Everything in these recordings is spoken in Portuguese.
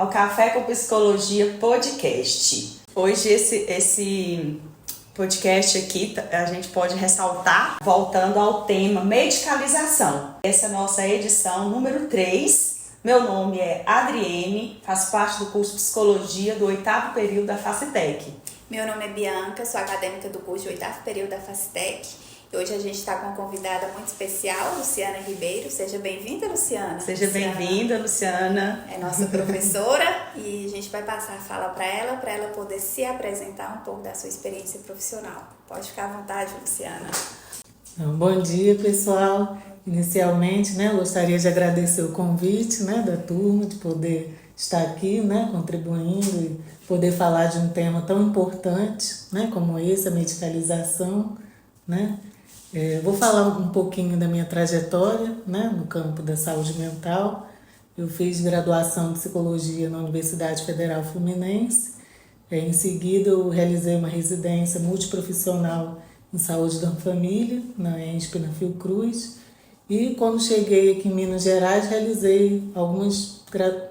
ao Café com Psicologia Podcast. Hoje esse podcast aqui a gente pode ressaltar, voltando ao tema medicalização. Essa é a nossa edição número 3. Meu nome é Adriene, faço parte do curso Psicologia do 8º período da Facitec. Meu nome é Bianca, sou acadêmica do curso de 8º período da Facitec. E hoje a gente está com uma convidada muito especial, Luciana Ribeiro. Seja bem-vinda, Luciana. Seja bem-vinda, Luciana. É nossa professora e a gente vai passar a fala para ela poder se apresentar um pouco da sua experiência profissional. Pode ficar à vontade, Luciana. Bom dia, pessoal. Inicialmente, gostaria de agradecer o convite, da turma, de poder estar aqui, contribuindo e poder falar de um tema tão importante, como esse, a medicalização, Vou falar um pouquinho da minha trajetória, no campo da saúde mental. Eu fiz graduação em psicologia na Universidade Federal Fluminense. Em seguida, eu realizei uma residência multiprofissional em saúde da família, na ENSP, na Fiocruz. E quando cheguei aqui em Minas Gerais, realizei algumas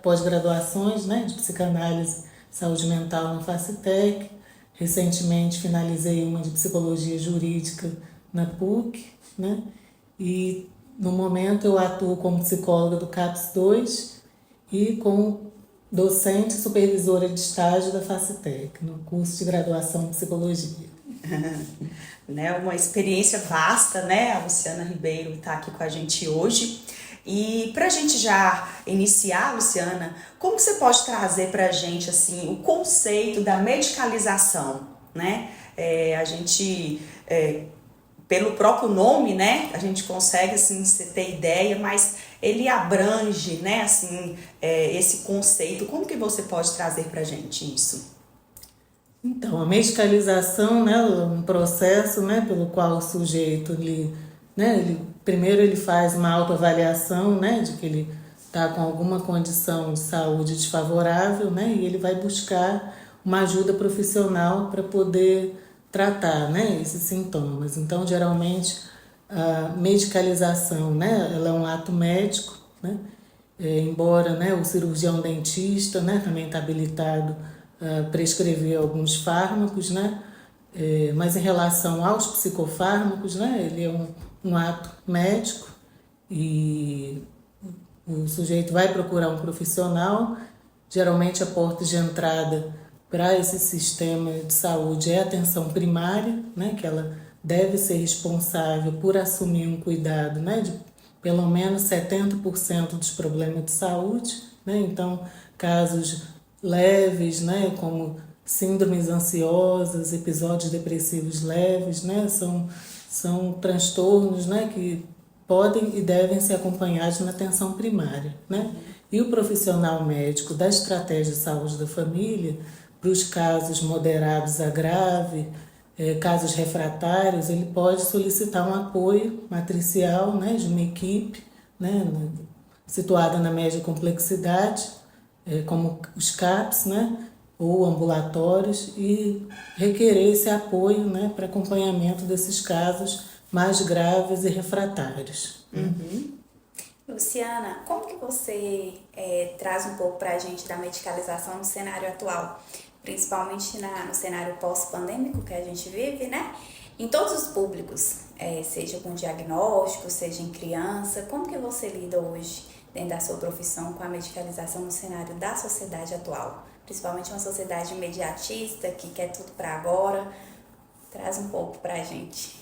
pós-graduações de psicanálise e saúde mental na Facitec. Recentemente finalizei uma de psicologia jurídica na PUC, E no momento eu atuo como psicóloga do CAPS 2 e como docente e supervisora de estágio da Facitec, no curso de graduação em psicologia. Uma experiência vasta, a Luciana Ribeiro está aqui com a gente hoje. E para a gente já iniciar, Luciana, como que você pode trazer para a gente assim, o conceito da medicalização? A gente, pelo próprio nome, a gente consegue assim, ter ideia, mas ele abrange esse conceito. Como que você pode trazer para a gente isso? Então, a medicalização é um processo pelo qual o sujeito primeiro ele faz uma autoavaliação de que ele está com alguma condição de saúde desfavorável e ele vai buscar uma ajuda profissional para poder tratar esses sintomas. Então, geralmente, a medicalização ela é um ato médico, embora o cirurgião dentista também está habilitado a prescrever alguns fármacos, mas em relação aos psicofármacos, ele é um ato médico e o sujeito vai procurar um profissional. Geralmente a porta de entrada para esse sistema de saúde é a atenção primária, que ela deve ser responsável por assumir um cuidado de pelo menos 70% dos problemas de saúde. Então, casos leves, como síndromes ansiosas, episódios depressivos leves, são transtornos que podem e devem ser acompanhados na atenção primária. E o profissional médico da estratégia de saúde da família, para os casos moderados a grave, casos refratários, ele pode solicitar um apoio matricial de uma equipe situada na média complexidade, como os CAPs, ou ambulatórios, e requerer esse apoio para acompanhamento desses casos mais graves e refratários. Luciana, como que você traz um pouco para a gente da medicalização no cenário atual, principalmente no cenário pós-pandêmico que a gente vive, em todos os públicos, seja com diagnóstico, seja em criança, como que você lida hoje dentro da sua profissão com a medicalização no cenário da sociedade atual? Principalmente uma sociedade imediatista, que quer tudo para agora. Traz um pouco para a gente.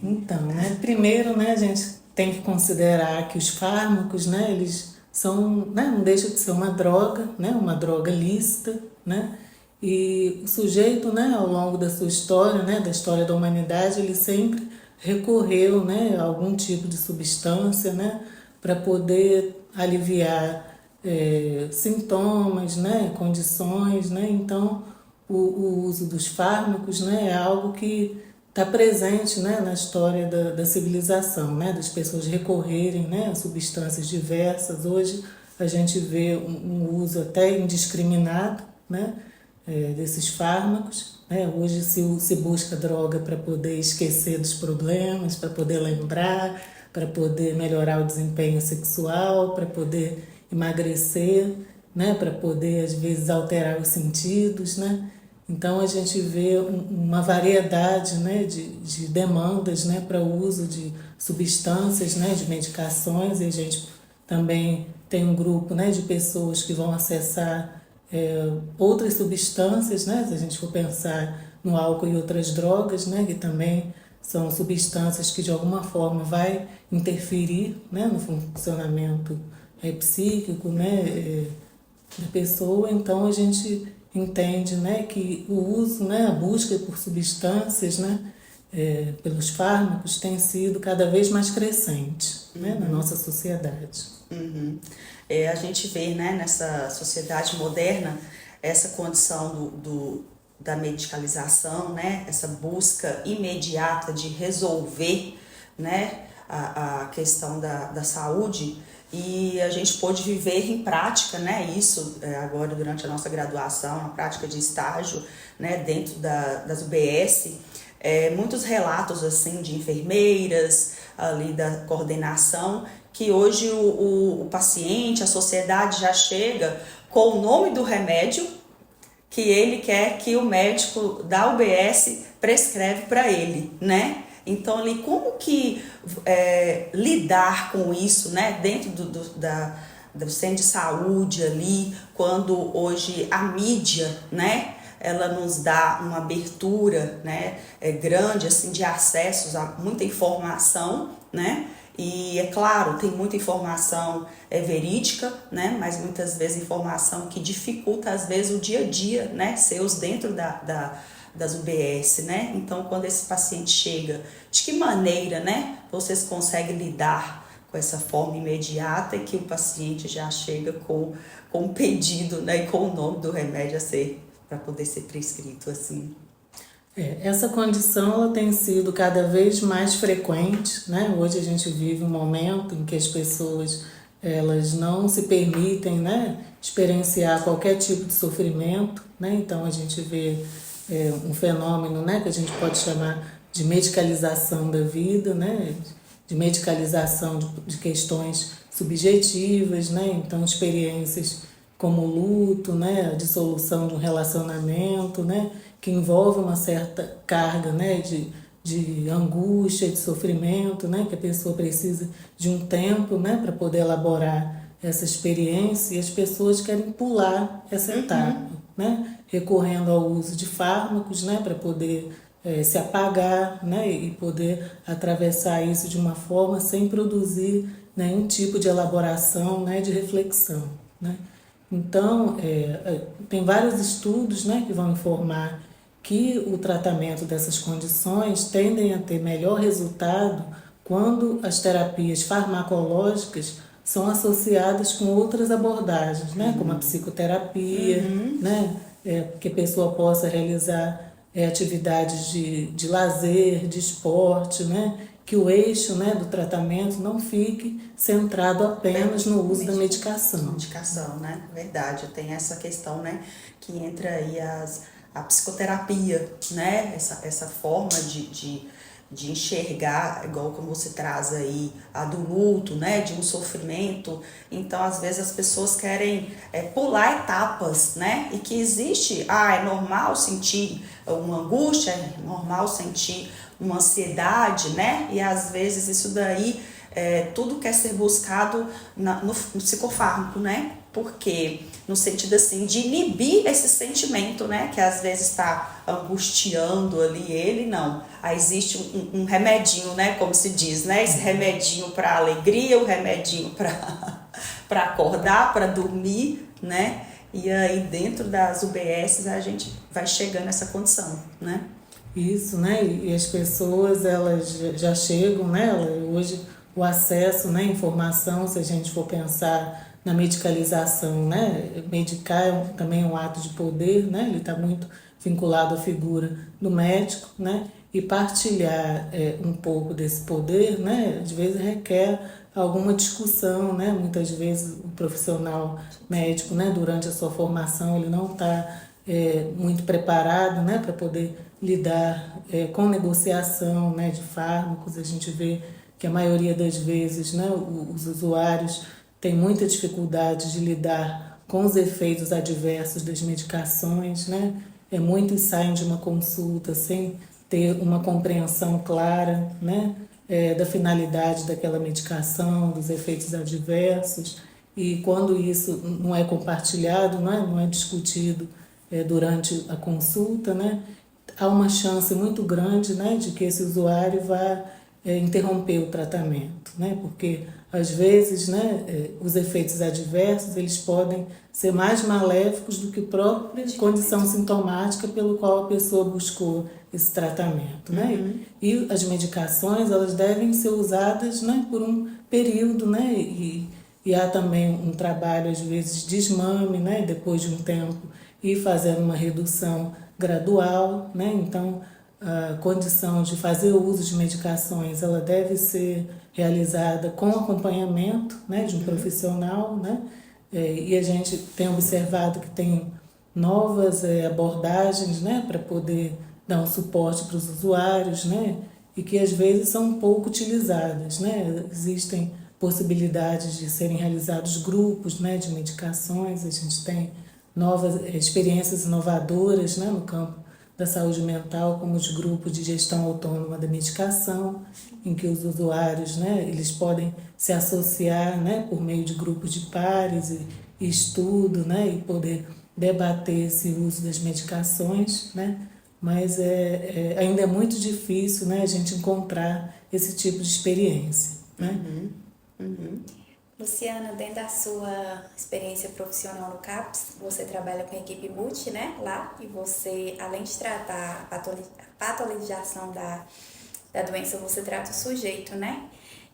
Então, primeiro, a gente tem que considerar que os fármacos, eles são, não deixa de ser uma droga lícita, e o sujeito, ao longo da sua história, da história da humanidade, ele sempre recorreu, a algum tipo de substância, para poder aliviar sintomas, condições, Então, o uso dos fármacos, é algo que está presente, na história da civilização, das pessoas recorrerem, a substâncias diversas. Hoje a gente vê um uso até indiscriminado, desses fármacos. Hoje se busca droga para poder esquecer dos problemas, para poder lembrar, para poder melhorar o desempenho sexual, para poder emagrecer, né, para poder às vezes alterar os sentidos, né? Então a gente vê uma variedade, né, de demandas, né, para o uso de substâncias, né, de medicações, e a gente também tem um grupo, né, de pessoas que vão acessar outras substâncias, né, se a gente for pensar no álcool e outras drogas, né, que também são substâncias que de alguma forma vai interferir, né, no funcionamento psíquico, né, da pessoa. Então a gente entende, né, que o uso, né, a busca por substâncias, né, pelos fármacos tem sido cada vez mais crescente, né, na nossa sociedade. Uhum. A gente vê, né, nessa sociedade moderna essa condição da medicalização, né, essa busca imediata de resolver, né, a questão da saúde, e a gente pôde viver em prática, né, isso agora durante a nossa graduação, na prática de estágio, né, dentro das UBS, muitos relatos assim de enfermeiras ali da coordenação, que hoje o paciente, a sociedade já chega com o nome do remédio que ele quer que o médico da UBS prescreve para ele, né? Então, ali, como que lidar com isso, né? Dentro do centro de saúde ali, quando hoje a mídia, né? Ela nos dá uma abertura, né? Grande, assim, de acessos a muita informação, né? E é claro, tem muita informação verídica, né? Mas muitas vezes informação que dificulta, às vezes, o dia a dia, né? Seus dentro das UBS, né? Então, quando esse paciente chega, de que maneira, né? Vocês conseguem lidar com essa forma imediata e que o paciente já chega com um pedido, né? E com o nome do remédio a ser, para poder ser prescrito, assim. Essa condição ela tem sido cada vez mais frequente, né? Hoje a gente vive um momento em que as pessoas elas não se permitem, né, experienciar qualquer tipo de sofrimento, né? Então a gente vê um fenômeno, né, que a gente pode chamar de medicalização da vida, né? De medicalização de questões subjetivas, né? Então experiências como o luto, né, a dissolução de um relacionamento, né, que envolve uma certa carga, né, de angústia, de sofrimento, né, que a pessoa precisa de um tempo, né, para poder elaborar essa experiência, e as pessoas querem pular essa etapa, né, recorrendo ao uso de fármacos, né, para poder se apagar, né, e poder atravessar isso de uma forma sem produzir nenhum tipo de elaboração, né, de reflexão, né. Então, tem vários estudos, né, que vão informar que o tratamento dessas condições tendem a ter melhor resultado quando as terapias farmacológicas são associadas com outras abordagens, né, como a psicoterapia, né, que a pessoa possa realizar atividades de lazer, de esporte, né, que o eixo, né, do tratamento não fique centrado apenas no uso da medicação. Medicação, né? Verdade, tem essa questão, né, que entra aí a psicoterapia, né? Essa forma de enxergar, igual como você traz aí, a do luto, né? De um sofrimento. Então, às vezes, as pessoas querem pular etapas, né? E que existe, é normal sentir uma angústia, é normal sentir uma ansiedade, né? E às vezes isso daí, tudo quer ser buscado no psicofármaco, né? Porque no sentido assim de inibir esse sentimento, né? Que às vezes está angustiando ali ele, não. Aí existe um remedinho, né? Como se diz, né? Esse remedinho para alegria, o remedinho para acordar, para dormir, né? E aí dentro das UBS a gente vai chegando nessa condição, né? Isso, né? E as pessoas elas já chegam, né? Hoje o acesso, né, informação, se a gente for pensar na medicalização, né? Medicar também é um ato de poder, né? Ele está muito vinculado à figura do médico, né? E partilhar um pouco desse poder, né? Às vezes requer alguma discussão, né? Muitas vezes o profissional médico, né, durante a sua formação, ele não está muito preparado, né, para poder lidar com negociação, né, de fármacos. A gente vê que a maioria das vezes, né, os usuários têm muita dificuldade de lidar com os efeitos adversos das medicações, né? Muitos saem de uma consulta sem ter uma compreensão clara, né? Da finalidade daquela medicação, dos efeitos adversos, e quando isso não é compartilhado, não é discutido durante a consulta, né? Há uma chance muito grande, né, de que esse usuário vá interromper o tratamento, né? Porque às vezes, né, os efeitos adversos eles podem ser mais maléficos do que a própria condição sintomática pelo qual a pessoa buscou esse tratamento, né? E as medicações elas devem ser usadas, né, por um período, né? E há também um trabalho às vezes de desmame, né, depois de um tempo e fazendo uma redução gradual, né? Então a condição de fazer o uso de medicações ela deve ser realizada com acompanhamento, né, de um profissional, né? E a gente tem observado que tem novas abordagens, né, para poder dar um suporte para os usuários, né, e que às vezes são pouco utilizadas, né? Existem possibilidades de serem realizados grupos, né, de medicações, a gente tem novas experiências inovadoras, né, no campo da saúde mental, como os grupos de gestão autônoma da medicação, em que os usuários, né, eles podem se associar, né, por meio de grupos de pares e estudo, né, e poder debater esse uso das medicações, né, mas ainda é muito difícil, né, a gente encontrar esse tipo de experiência, né. Luciana, dentro da sua experiência profissional no CAPS, você trabalha com a equipe multi, né, lá, e você, além de tratar a patologização da doença, você trata o sujeito, né?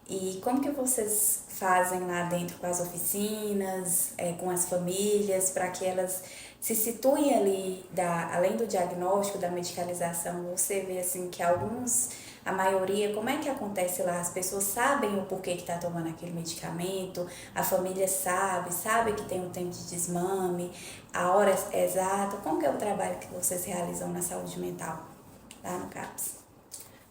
E como que vocês fazem lá dentro com as oficinas, com as famílias, para que elas se situem ali, além do diagnóstico, da medicalização, você vê assim que a maioria, como é que acontece lá? As pessoas sabem o porquê que está tomando aquele medicamento, a família sabe que tem um tempo de desmame, a hora exata. Como que é o trabalho que vocês realizam na saúde mental lá no CAPS?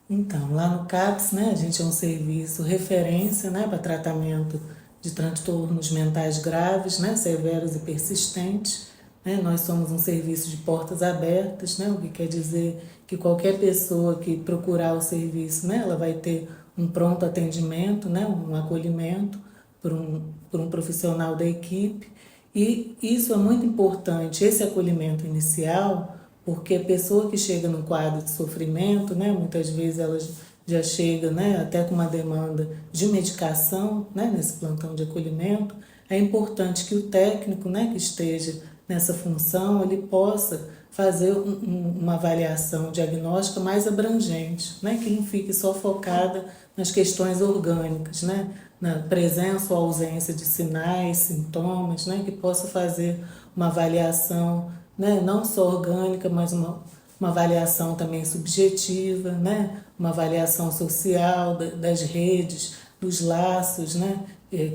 Então, lá no CAPS, né, a gente é um serviço referência, né, para tratamento de transtornos mentais graves, né, severos e persistentes. Né? Nós somos um serviço de portas abertas, né, o que quer dizer que qualquer pessoa que procurar o serviço, né, ela vai ter um pronto atendimento, né, um acolhimento por um profissional da equipe. E isso é muito importante, esse acolhimento inicial, porque a pessoa que chega no quadro de sofrimento, né, muitas vezes ela já chega, né, até com uma demanda de medicação, né, nesse plantão de acolhimento. É importante que o técnico, né, que esteja nessa função, ele possa fazer uma avaliação diagnóstica mais abrangente, né, que não fique só focada nas questões orgânicas, né, na presença ou ausência de sinais, sintomas, né, que possa fazer uma avaliação, né, não só orgânica, mas uma avaliação também subjetiva, né, uma avaliação social das redes, dos laços, né,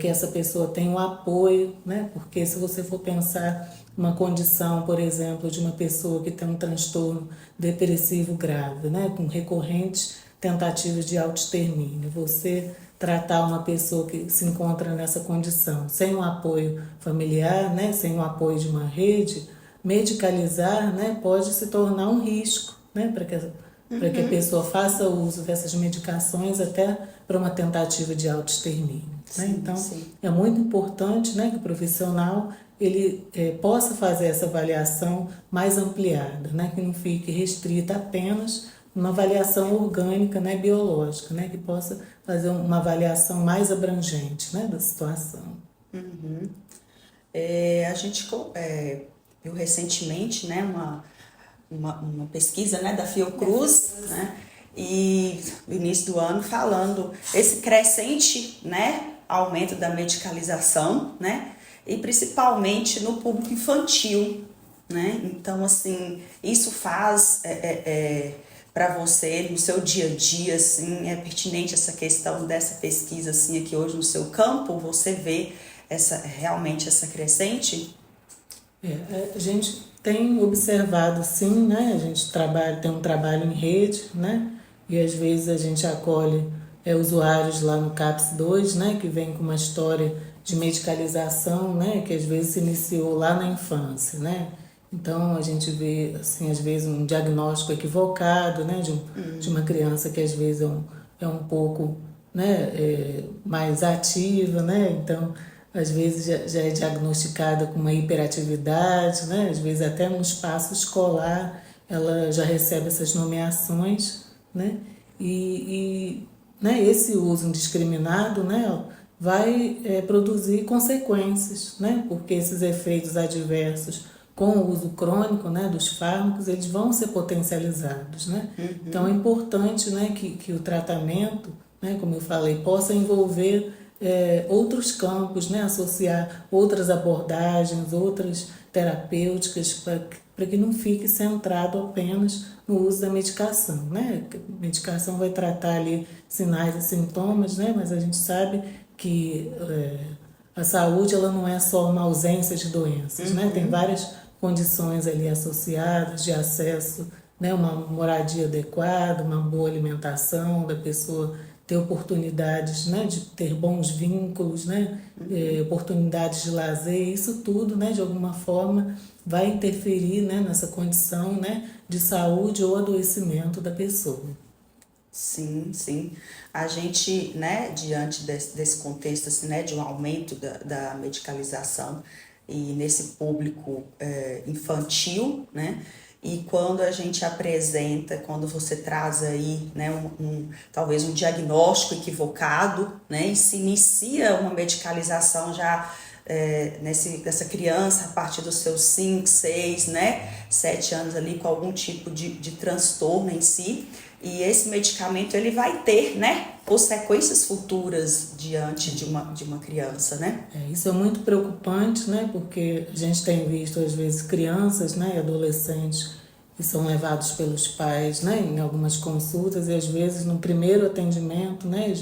que essa pessoa tem um apoio, né, porque se você for pensar uma condição, por exemplo, de uma pessoa que tem um transtorno depressivo grave, né, com recorrentes tentativas de autoextermínio, você tratar uma pessoa que se encontra nessa condição sem um apoio familiar, né, sem o apoio de uma rede, medicalizar, né, pode se tornar um risco, né, para que a pessoa faça uso dessas medicações até para uma tentativa de autoextermínio. Né? Então, é muito importante, né, que o profissional ele possa fazer essa avaliação mais ampliada, né, que não fique restrita apenas uma avaliação orgânica, né, biológica, né, que possa fazer uma avaliação mais abrangente, né, da situação. A gente viu recentemente, né, uma pesquisa, né, da Fiocruz, né, e no início do ano falando esse crescente, né, aumento da medicalização, né, e principalmente no público infantil, né? Então, assim, isso faz para você, no seu dia a dia, assim, é pertinente essa questão dessa pesquisa, assim, aqui hoje no seu campo, você vê realmente essa crescente? A gente tem observado, sim, né? A gente tem um trabalho em rede, né? E às vezes a gente acolhe usuários lá no CAPS 2, né? Que vem com uma história de medicalização, né, que às vezes se iniciou lá na infância, né? Então a gente vê, assim, às vezes um diagnóstico equivocado, né, de uma criança que às vezes é um pouco, né, mais ativa, né? Então às vezes já é diagnosticada com uma hiperatividade, né? Às vezes até no espaço escolar ela já recebe essas nomeações, né? Né, esse uso indiscriminado, né, vai produzir consequências, né? Porque esses efeitos adversos com o uso crônico, né, dos fármacos, eles vão ser potencializados, né? Então é importante, né, que o tratamento, né, como eu falei, possa envolver outros campos, né, associar outras abordagens, outras terapêuticas, para que não fique centrado apenas no uso da medicação, né? A medicação vai tratar ali sinais e sintomas, né, mas a gente sabe que a saúde ela não é só uma ausência de doenças, né? Tem várias condições ali associadas de acesso, né? Uma moradia adequada, uma boa alimentação, da pessoa ter oportunidades, né? De ter bons vínculos, né? Oportunidades de lazer, isso tudo, né? De alguma forma vai interferir, né? Nessa condição, né? De saúde ou adoecimento da pessoa. Sim, sim. A gente, né, diante desse contexto, assim, né, de um aumento da medicalização e nesse público infantil, né, e quando a gente apresenta, quando você traz aí, né, talvez um diagnóstico equivocado, né, e se inicia uma medicalização já nessa criança a partir dos seus 5, 6, né, 7 anos ali com algum tipo de transtorno em si. E esse medicamento ele vai ter, né, consequências futuras diante de uma criança, né? Isso é muito preocupante, né, porque a gente tem visto às vezes crianças, né, e adolescentes que são levados pelos pais, né, em algumas consultas e às vezes no primeiro atendimento, né,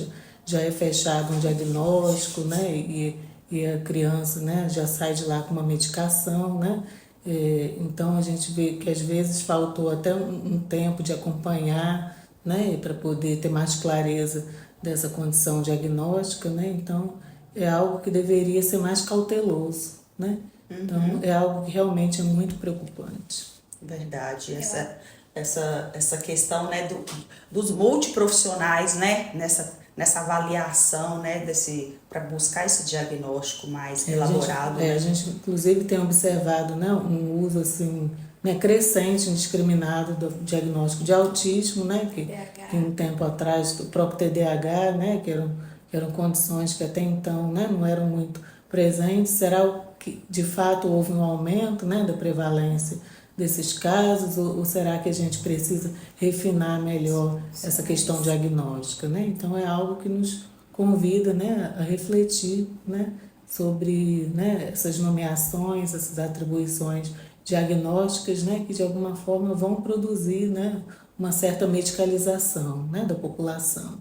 já é fechado um diagnóstico, né, e a criança, né, já sai de lá com uma medicação, né. Então a gente vê que às vezes faltou até um tempo de acompanhar, né, para poder ter mais clareza dessa condição diagnóstica, né. Então é algo que deveria ser mais cauteloso, né. Então é algo que realmente é muito preocupante. Verdade, essa questão, né, dos multiprofissionais, né, nessa avaliação, né, para buscar esse diagnóstico mais elaborado. A gente inclusive tem observado, né, um uso assim, né, crescente, indiscriminado do diagnóstico de autismo, né, que um tempo atrás o próprio TDAH, né, que eram condições que até então, né, não eram muito presentes. Será que de fato houve um aumento, né, da prevalência desses casos, ou será que a gente precisa refinar melhor essa questão diagnóstica, né? Então é algo que nos convida, né, a refletir, né, sobre, né, essas nomeações, essas atribuições diagnósticas, né, que de alguma forma vão produzir, né, uma certa medicalização, né, da população.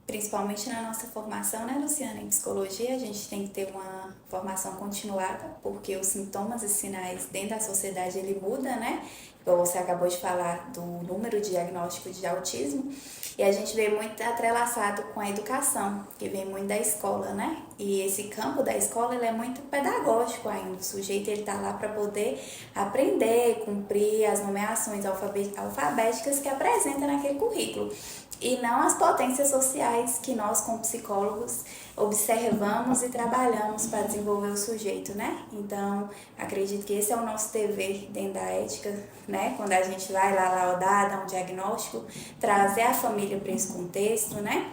Principalmente na nossa formação, né, Luciana, em psicologia, a gente tem que ter uma formação continuada, porque os sintomas e sinais dentro da sociedade, ele muda, né? Você acabou de falar do número de diagnóstico de autismo, e a gente vê muito atrelaçado com a educação, que vem muito da escola, né? E esse campo da escola, ele é muito pedagógico ainda. O sujeito, ele tá lá para poder aprender, cumprir as nomeações alfabéticas que apresenta naquele currículo. E não as potências sociais que nós, como psicólogos, observamos e trabalhamos para desenvolver o sujeito, né? Então, acredito que esse é o nosso dever dentro da ética, né? Quando a gente vai lá laudar, dar um diagnóstico, trazer a família para esse contexto, né?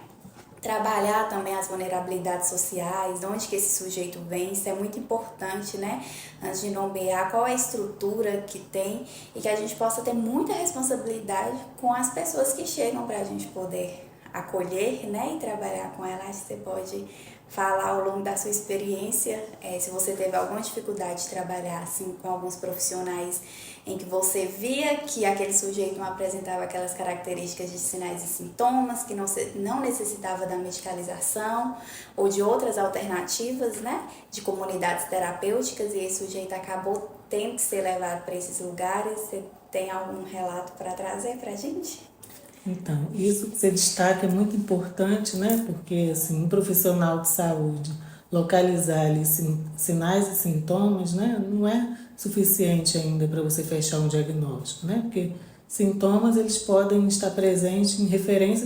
Trabalhar também as vulnerabilidades sociais, de onde que esse sujeito vem, isso é muito importante, né? Antes de nomear qual é a estrutura que tem e que a gente possa ter muita responsabilidade com as pessoas que chegam para a gente poder acolher, né? E trabalhar com elas. Você pode falar ao longo da sua experiência, se você teve alguma dificuldade de trabalhar assim, com alguns profissionais em que você via que aquele sujeito não apresentava aquelas características de sinais e sintomas, que não necessitava da medicalização ou de outras alternativas, né, de comunidades terapêuticas, e esse sujeito acabou tendo que ser levado para esses lugares. Você tem algum relato para trazer para a gente? Então, isso que você destaca é muito importante, né? Porque assim, um profissional de saúde localizar ali sinais e sintomas, né, não é suficiente ainda para você fechar um diagnóstico, né, porque sintomas eles podem estar presentes em diferentes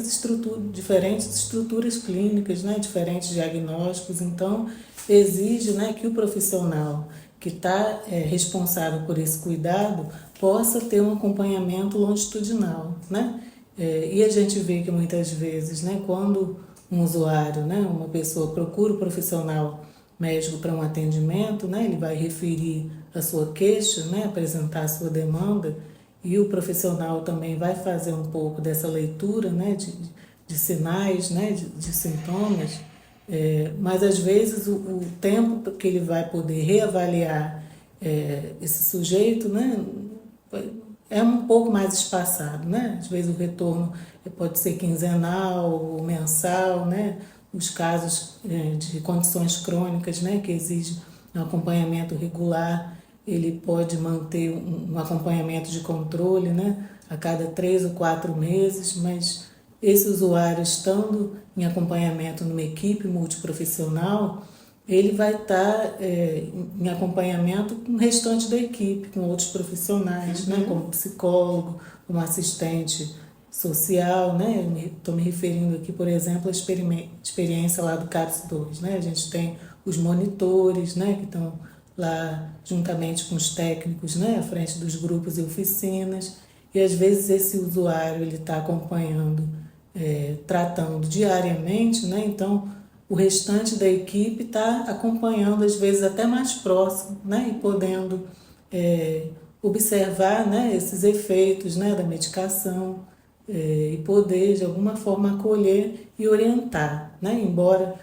estruturas clínicas, né, diferentes diagnósticos, então exige, né, que o profissional que está responsável por esse cuidado possa ter um acompanhamento longitudinal, né? E a gente vê que muitas vezes, né, quando um usuário, né, uma pessoa procura o profissional médico para um atendimento, né, ele vai referir a sua queixa, né, apresentar a sua demanda, e o profissional também vai fazer um pouco dessa leitura, né, de sinais, né, de sintomas, mas às vezes o tempo que ele vai poder reavaliar esse sujeito, né, é um pouco mais espaçado, né? Às vezes o retorno pode ser quinzenal ou mensal, né? Os casos de condições crônicas, né, que exigem um acompanhamento regular, ele pode manter um acompanhamento de controle, né, a cada 3 ou 4 meses, mas esse usuário estando em acompanhamento numa equipe multiprofissional, ele vai estar em acompanhamento com o restante da equipe, com outros profissionais, né, como psicólogo, como assistente social, né? Estou me referindo aqui, por exemplo, à experiência lá do CAPS 2, né? A gente tem os monitores, né, que estão lá juntamente com os técnicos, né, à frente dos grupos e oficinas, e às vezes esse usuário ele está acompanhando, tratando diariamente, né? Então o restante da equipe está acompanhando, às vezes até mais próximo, né, e podendo observar, né, esses efeitos, né, da medicação, e poder de alguma forma acolher e orientar, né, embora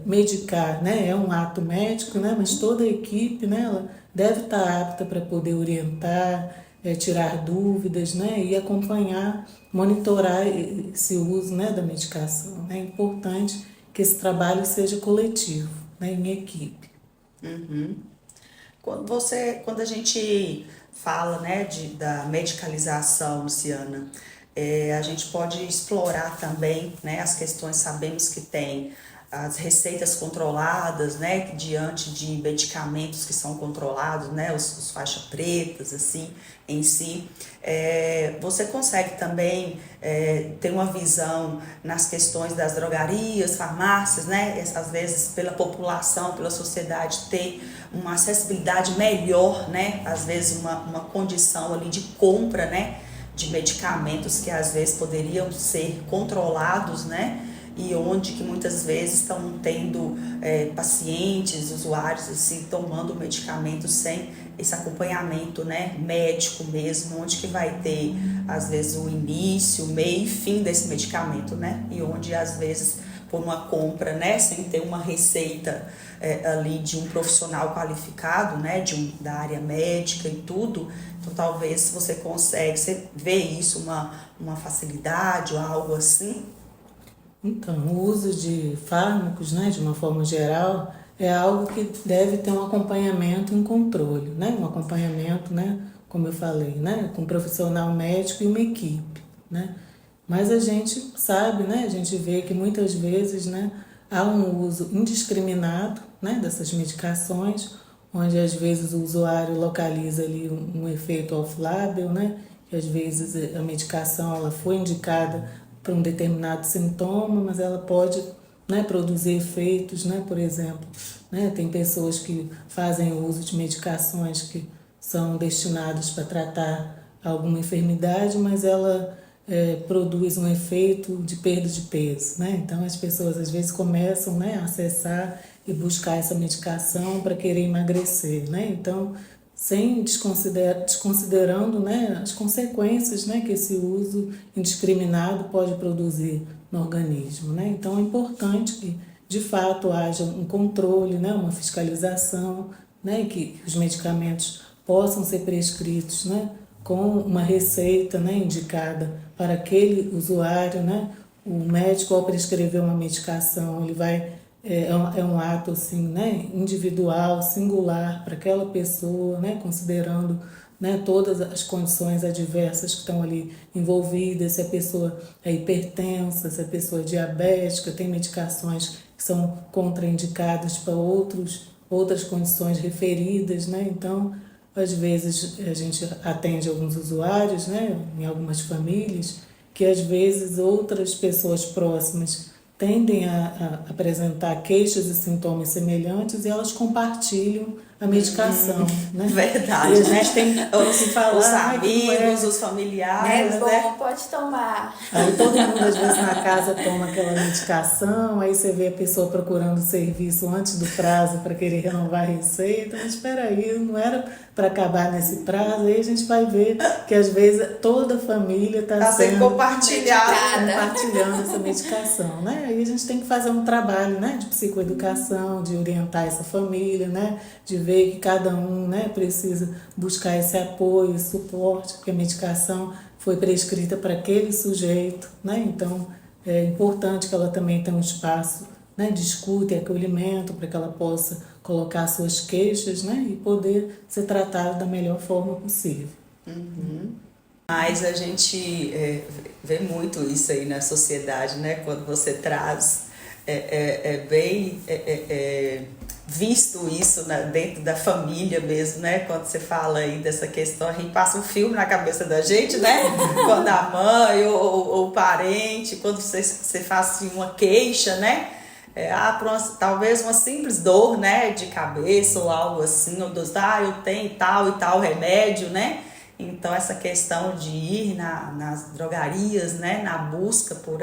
medicar, né, é um ato médico, né, mas toda a equipe, né, ela deve estar apta para poder orientar, tirar dúvidas, né, e acompanhar, monitorar esse uso, né, da medicação. É importante que esse trabalho seja coletivo, né, em equipe. Uhum. Quando a gente fala, né, da medicalização, Luciana, a gente pode explorar também, né, as questões, sabemos que tem as receitas controladas, né, diante de medicamentos que são controlados, né, os faixas pretas, assim, em si. Você consegue também ter uma visão nas questões das drogarias, farmácias, né, às vezes pela população, pela sociedade ter uma acessibilidade melhor, né, às vezes uma condição ali de compra, né, de medicamentos que às vezes poderiam ser controlados, né, e onde que muitas vezes estão tendo pacientes, usuários assim, tomando medicamentos sem esse acompanhamento, né, médico mesmo, onde que vai ter às vezes o início, o meio e fim desse medicamento, né, e onde às vezes por uma compra, né, sem ter uma receita ali de um profissional qualificado, né, da área médica e tudo, então talvez você vê isso, uma facilidade ou algo assim. Então, o uso de fármacos, né, de uma forma geral, é algo que deve ter um acompanhamento e um controle, né, um acompanhamento, né, como eu falei, né, com um profissional médico e uma equipe, né. Mas a gente sabe, né, a gente vê que muitas vezes, né, há um uso indiscriminado, né, dessas medicações, onde às vezes o usuário localiza ali um efeito off-label, né, que às vezes a medicação ela foi indicada para um determinado sintoma, mas ela pode, né, produzir efeitos, né, por exemplo, né, tem pessoas que fazem uso de medicações que são destinadas para tratar alguma enfermidade, mas ela produz um efeito de perda de peso, né? Então as pessoas às vezes começam, né, a acessar e buscar essa medicação para querer emagrecer, né? Então sem desconsiderando, né, as consequências, né, que esse uso indiscriminado pode produzir no organismo, né? Então é importante que de fato haja um controle, né, uma fiscalização, né, que os medicamentos possam ser prescritos, né, com uma receita, né, indicada para aquele usuário, né? O médico ao prescrever uma medicação, ele vai é um ato assim, né, individual, singular para aquela pessoa, né, considerando, né, todas as condições adversas que estão ali envolvidas, se a pessoa é hipertensa, se a pessoa é diabética, tem medicações que são contraindicadas para outras condições referidas, né? Então, às vezes a gente atende alguns usuários, né, em algumas famílias, que às vezes outras pessoas próximas tendem a apresentar queixas e sintomas semelhantes e elas compartilham a medicação, né? Verdade, e a gente tem que falar, os amigos, amigos, os É familiares, bom, né? pode tomar. Aí todo mundo às vezes na casa toma aquela medicação, aí você vê a pessoa procurando serviço antes do prazo para querer renovar a receita, mas espera aí, não era para acabar nesse prazo, aí a gente vai ver que às vezes toda a família está sendo compartilhando essa medicação, né? Aí a gente tem que fazer um trabalho, né, de psicoeducação, de orientar essa família, né, de ver que cada um, né, precisa buscar esse apoio, esse suporte, porque a medicação foi prescrita para aquele sujeito, né? Então é importante que ela também tenha um espaço, né, de escuta e acolhimento para que ela possa colocar suas queixas, né, e poder ser tratada da melhor forma possível. Mas a gente vê muito isso aí na sociedade, né? Quando você traz bem visto isso dentro da família mesmo, né? Quando você fala aí dessa questão, a gente passa um filme na cabeça da gente, né? Quando a mãe ou o parente, quando você faz assim, uma queixa, né? Talvez uma simples dor, né? De cabeça ou algo assim, ou eu tenho tal e tal remédio, né? Então, essa questão de ir nas drogarias, né, na busca por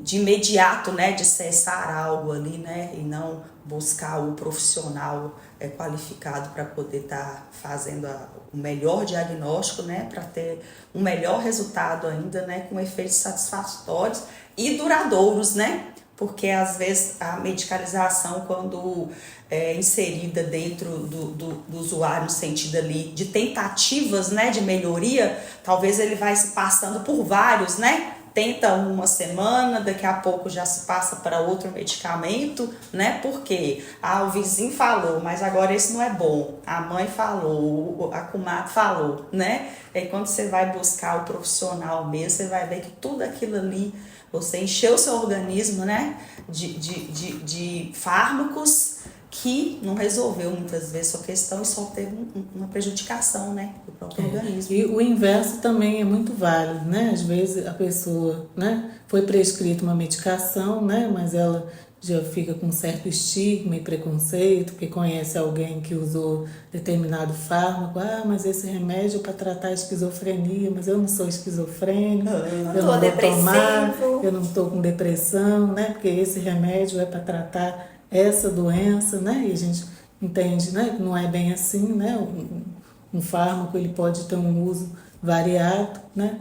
de imediato, né, de cessar algo ali, né, e não buscar o profissional qualificado para poder estar fazendo o melhor diagnóstico, né, para ter um melhor resultado ainda, né, com efeitos satisfatórios e duradouros, né? Porque às vezes a medicalização, quando é inserida dentro do usuário, no sentido ali de tentativas, né, de melhoria, talvez ele vai se passando por vários, né? Tenta uma semana, daqui a pouco já se passa para outro medicamento, né? Porque o vizinho falou, mas agora esse não é bom. A mãe falou, a comadre falou, né? E aí quando você vai buscar o profissional mesmo, você vai ver que tudo aquilo ali, você encheu o seu organismo, né, de fármacos que não resolveu muitas vezes sua questão e só teve uma prejudicação, né, do próprio organismo. E o inverso também é muito válido, né? Às vezes a pessoa, né, foi prescrita uma medicação, né, mas ela já fica com certo estigma e preconceito, porque conhece alguém que usou determinado fármaco. Mas esse remédio é para tratar a esquizofrenia, mas eu não sou esquizofrênico, eu não vou tomar, eu não estou com depressão, né? Porque esse remédio é para tratar essa doença, né? E a gente entende, né, que não é bem assim, né? Um fármaco ele pode ter um uso variado, né?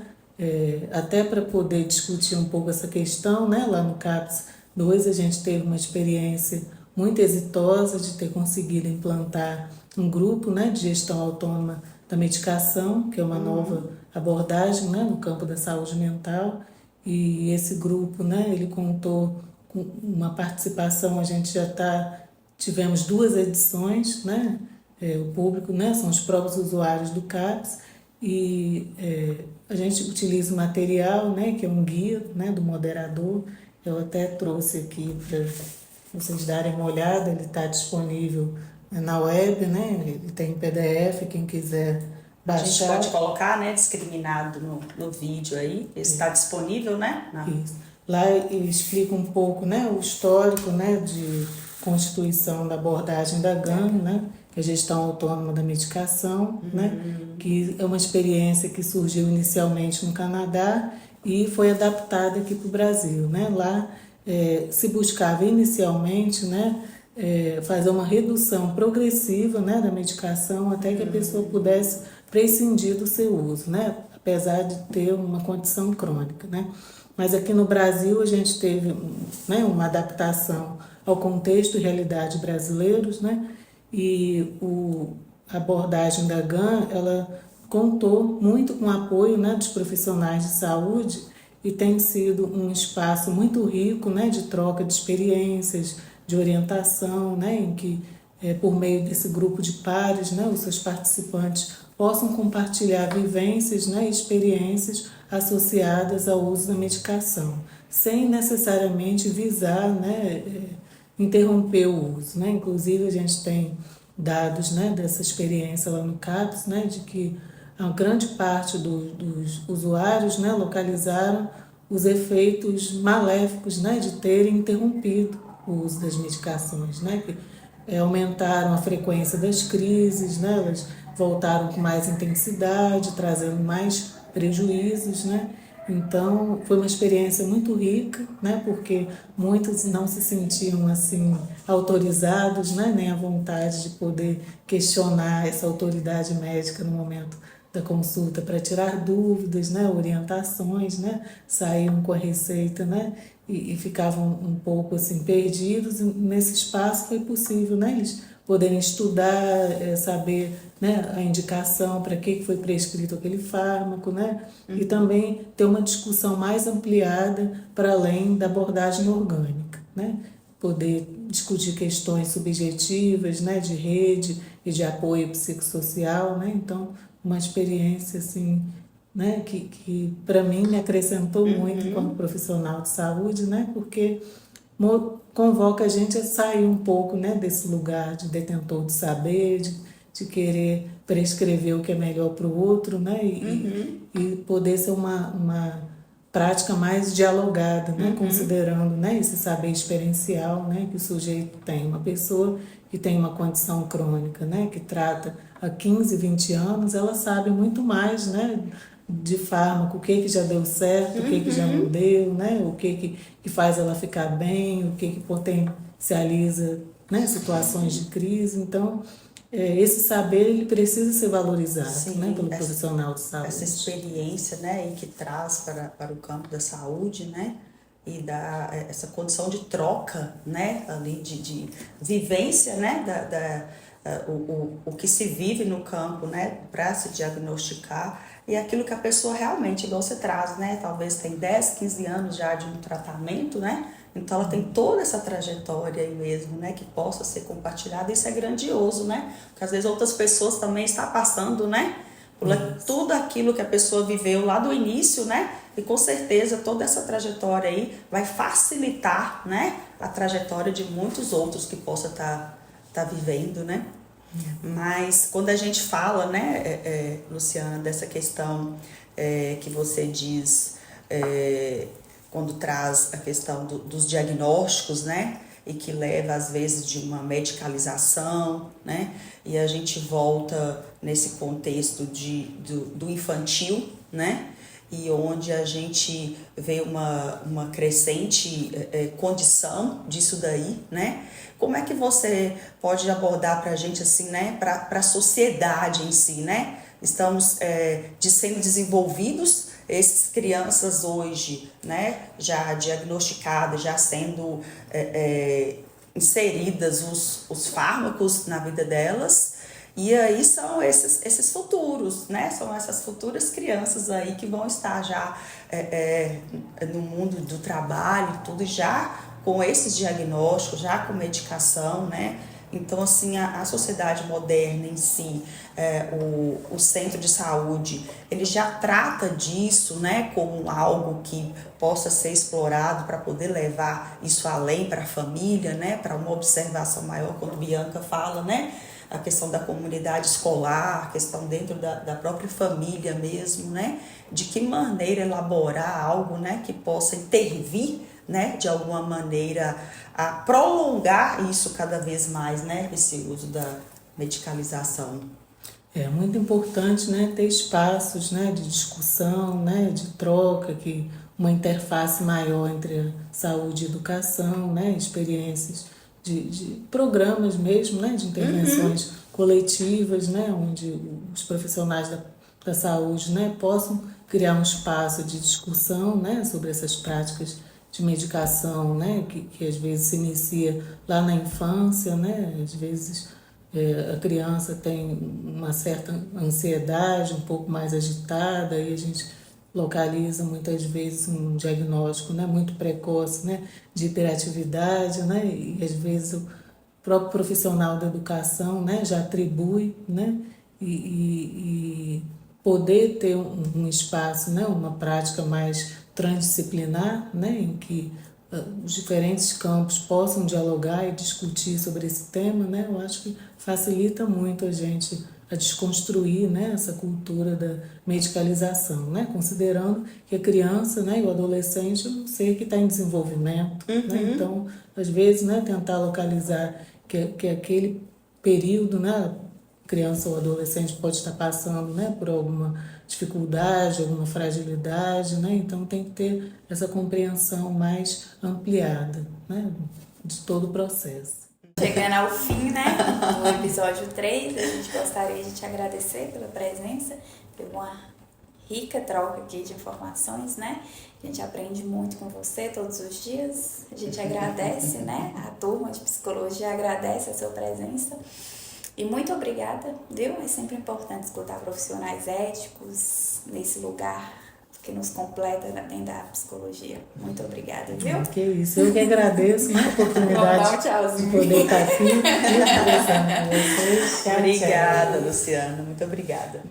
Até para poder discutir um pouco essa questão, né? Lá no CAPS 2 a gente teve uma experiência muito exitosa de ter conseguido implantar um grupo, né, de gestão autônoma da medicação, que é uma nova abordagem, né, no campo da saúde mental. E esse grupo, né, ele contou com uma participação, tivemos 2 edições, né, o público, né, são os próprios usuários do CAPS, e a gente utiliza o material, né, que é um guia, né, do moderador. Eu até trouxe aqui para vocês darem uma olhada, ele está disponível na web, né? Ele tem PDF, quem quiser baixar. A gente pode colocar, né, discriminado no vídeo aí, está disponível, né? Isso. Lá ele explica um pouco, né, o histórico, né, de constituição da abordagem da GAN, né, que é a gestão autônoma da medicação, né, que é uma experiência que surgiu inicialmente no Canadá e foi adaptada aqui para o Brasil, né? Lá se buscava inicialmente, né, fazer uma redução progressiva, né, da medicação até que a pessoa pudesse prescindir do seu uso, né, apesar de ter uma condição crônica, né. Mas aqui no Brasil a gente teve, né, uma adaptação ao contexto e realidade brasileiros, né, e a abordagem da GAN, ela contou muito com o apoio, né, dos profissionais de saúde e tem sido um espaço muito rico, né, de troca de experiências, de orientação, né, em que por meio desse grupo de pares, né, os seus participantes possam compartilhar vivências, né, experiências associadas ao uso da medicação, sem necessariamente visar, né, interromper o uso, né? Inclusive a gente tem dados, né, dessa experiência lá no CAPS, né, de que a grande parte dos usuários, né, localizaram os efeitos maléficos, né, de terem interrompido o uso das medicações, né, que aumentaram a frequência das crises, né, elas voltaram com mais intensidade, trazendo mais prejuízos, né. Então, foi uma experiência muito rica, né, porque muitos não se sentiam assim autorizados, né, nem à vontade de poder questionar essa autoridade médica no momento da consulta para tirar dúvidas, né, orientações, né, saíam com a receita, né, e ficavam um pouco assim perdidos. E nesse espaço foi possível, né, eles poderem estudar, saber, né, a indicação para que foi prescrito aquele fármaco, né, e também ter uma discussão mais ampliada para além da abordagem orgânica, né, poder discutir questões subjetivas, né, de rede e de apoio psicossocial, né, então uma experiência assim, né, que para mim me acrescentou muito como profissional de saúde, né, porque convoca a gente a sair um pouco, né, desse lugar de detentor de saber, de querer prescrever o que é melhor para o outro, né, e poder ser uma prática mais dialogada, né, considerando, né, esse saber experiencial, né, que o sujeito tem. Uma pessoa que tem uma condição crônica, né, que trata há 15, 20 anos, ela sabe muito mais, né, de fármaco, o que já deu certo, o que já não deu, né, o que faz ela ficar bem, o que potencializa, né, situações de crise. Então, esse saber ele precisa ser valorizado, Sim, né, pelo profissional de saúde. Essa experiência, né, e que traz para o campo da saúde, né, e dá essa condição de troca, né, ali de vivência, né, o que se vive no campo, né, para se diagnosticar, e aquilo que a pessoa realmente, igual você traz, né, talvez tem 10, 15 anos já de um tratamento, né, então ela tem toda essa trajetória aí mesmo, né, que possa ser compartilhada. Isso é grandioso, né, porque às vezes outras pessoas também estão passando, né, por tudo aquilo que a pessoa viveu lá do início, né, e com certeza toda essa trajetória aí vai facilitar, né, a trajetória de muitos outros que possa tá vivendo, né. Mas quando a gente fala, né, Luciana, dessa questão que você diz, quando traz a questão dos diagnósticos, né, e que leva às vezes de uma medicalização, né, e a gente volta nesse contexto do infantil, né, e onde a gente vê uma crescente condição disso daí, né? Como é que você pode abordar para a gente assim, né? Para a sociedade em si, né? Estamos sendo desenvolvidos, essas crianças hoje, né? Já diagnosticadas, já sendo inseridas os fármacos na vida delas. E aí são esses futuros, né? São essas futuras crianças aí que vão estar já no mundo do trabalho e tudo, já com esses diagnósticos, já com medicação, né? Então, assim, a sociedade moderna em si, o centro de saúde, ele já trata disso, né, como algo que possa ser explorado para poder levar isso além para a família, né, para uma observação maior, quando Bianca fala, né, a questão da comunidade escolar, a questão dentro da própria família mesmo, né, de que maneira elaborar algo, né, que possa intervir, né, de alguma maneira a prolongar isso cada vez mais, né, esse uso da medicalização. É muito importante, né, ter espaços, né, de discussão, né, de troca, que uma interface maior entre a saúde e a educação, né, experiências de programas mesmo, né, de intervenções coletivas, né, onde os profissionais da saúde, né, possam criar um espaço de discussão, né, sobre essas práticas de medicação, né, que às vezes se inicia lá na infância, né, às vezes a criança tem uma certa ansiedade, um pouco mais agitada, e a gente localiza muitas vezes um diagnóstico, né, muito precoce, né, de hiperatividade, né, e às vezes o próprio profissional da educação, né, já atribui, né, e poder ter um espaço, né, uma prática mais transdisciplinar, né, em que os diferentes campos possam dialogar e discutir sobre esse tema, né, eu acho que facilita muito a gente a desconstruir, né, essa cultura da medicalização, né, considerando que a criança, né, e o adolescente é um ser que está em desenvolvimento, né, então, às vezes, né, tentar localizar que aquele período, né, criança ou adolescente pode estar passando, né, por alguma dificuldade, alguma fragilidade, né, então tem que ter essa compreensão mais ampliada, né, de todo o processo. Chegando ao fim, né, do episódio 3, a gente gostaria de te agradecer pela presença, por uma rica troca aqui de informações, né? A gente aprende muito com você todos os dias. A gente agradece, né? A turma de psicologia agradece a sua presença. E muito obrigada, viu? É sempre importante escutar profissionais éticos nesse lugar que nos completa dentro da psicologia. Muito obrigada, viu? Que isso, eu que agradeço, né, a oportunidade de poder estar aqui conversando com vocês. Obrigada, Luciana, muito obrigada.